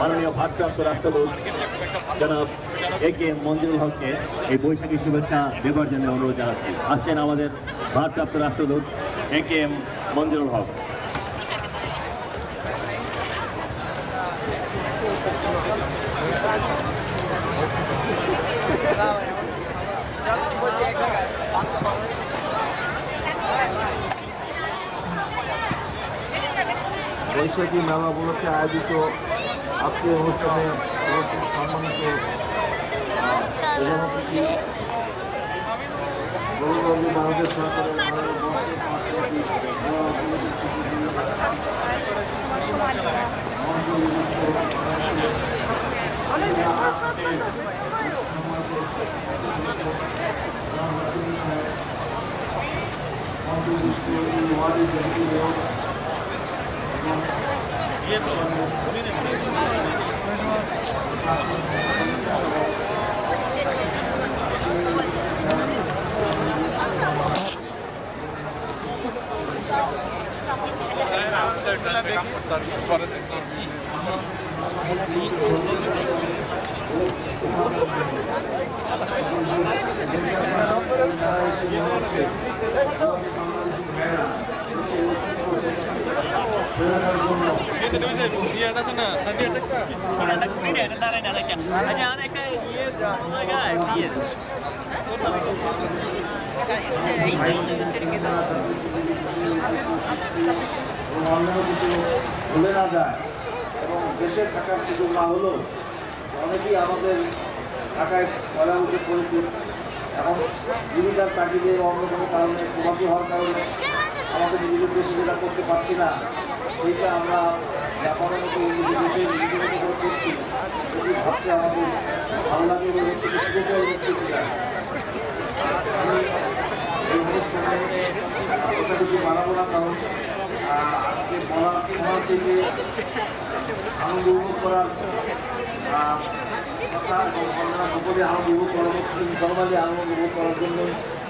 মাননীয় ভারপ্রাপ্ত রাষ্ট্রদূত জনাব এ.কে.এম. মঞ্জুরুল হককে এই বৈশাখী শুভেচ্ছা দেবার জন্য অনুরোধ জানাচ্ছি। আসছেন আমাদের ভারপ্রাপ্ত রাষ্ট্রদূত এ.কে.এম. মঞ্জুরুল হক। বৈশাখী মেলা উপলক্ষে আয়োজিত আজকের অনুষ্ঠানে সম্মানিত বাংলাদেশ সরকারের ভুলে না যায় এবং দেশে থাকার সুযোগ না হলেও অনেকেই আমাদের ঢাকায় পয়লা উঠে করেছে। এখন জীবিকার তাগিদে অন্য কোনো কারণে প্রবাসী হওয়ার কারণে আমাদের নিজেদের দেশে যেটা করতে পারছি না, সেইটা আমরা জাপানের মতো নিজেদের দেশে নিজেদের মতো করছি। যদি ভাবতে আমাদের ভালো লাগে এবং এই অনুষ্ঠানে বেশি বাড়াবো না, কারণ আজকে বলার সময় থেকে আনন্দ উপভোগ করার কথা এবং সকলে আনন্দ উপভোগ করার নর্মালি আনন্দ উপভোগ করার জন্য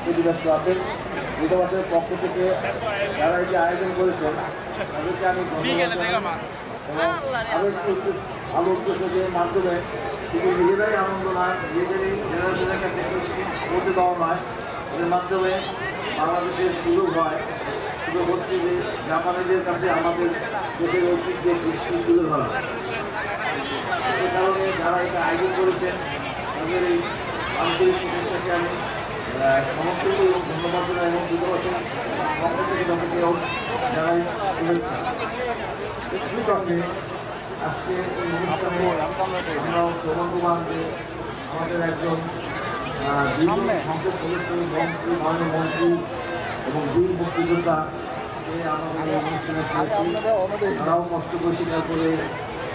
যদি ব্যস্ত আছেন। দূতাবাসের পক্ষ থেকে যারা এটি আয়োজন করেছেন তাদেরকে আমি আরও একটু ভালো উদ্দেশ্যের মাধ্যমে শুধু নিজেরাই আনন্দ নয়, নিজেদেরই জেনারেশনের কাছে পৌঁছে দেওয়া নয়, এর মাধ্যমে বাংলাদেশের সুযোগ হয়, সুযোগ হচ্ছে যে জাপানিদের কাছে আমাদের দেশের ঐতিহ্যের দৃষ্টি তুলে ধরা। সে কারণে যারা এটা আয়োজন করেছেন তাদের এই আন্তরিক প্রচেষ্টাকে আমি সমর্থন এবং ধন্যবাদ জানাই এবং দূতাবাসের পক্ষ থেকে তাদেরকেও জানাই শুভেচ্ছা। আজকে এই অনুষ্ঠানে আমরাও শ্রবণ কুমার আমাদের একজন সংসদ সদস্য মন্ত্রী, মাননীয় মন্ত্রী এবং বীর মুক্তিযোদ্ধা আমাদের এই অনুষ্ঠানে পেয়েছি। তারাও কষ্ট করে স্বীকার করে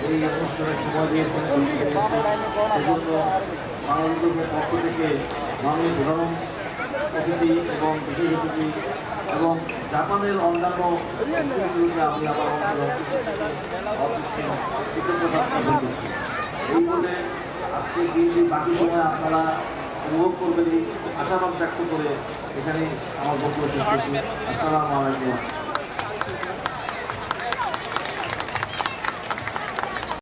এই অনুষ্ঠানের সময় দিয়েছেন। সেজন্য বাংলাদেশের পক্ষ থেকে মাননীয় প্রধান অতিথি এবং বিশেষ অতিথি এবং জাপানের অন্যান্য সংস্কৃতিগুলোকে আমি আমার কৃতজ্ঞতা করছি। এই বলে আজকে দিনটি বাকি সময় আপনারা অনুভব করবেন এই আশাবাদ ব্যক্ত করে এখানে আমার বক্তব্য শেষ করছি। আসসালামু আলাইকুম।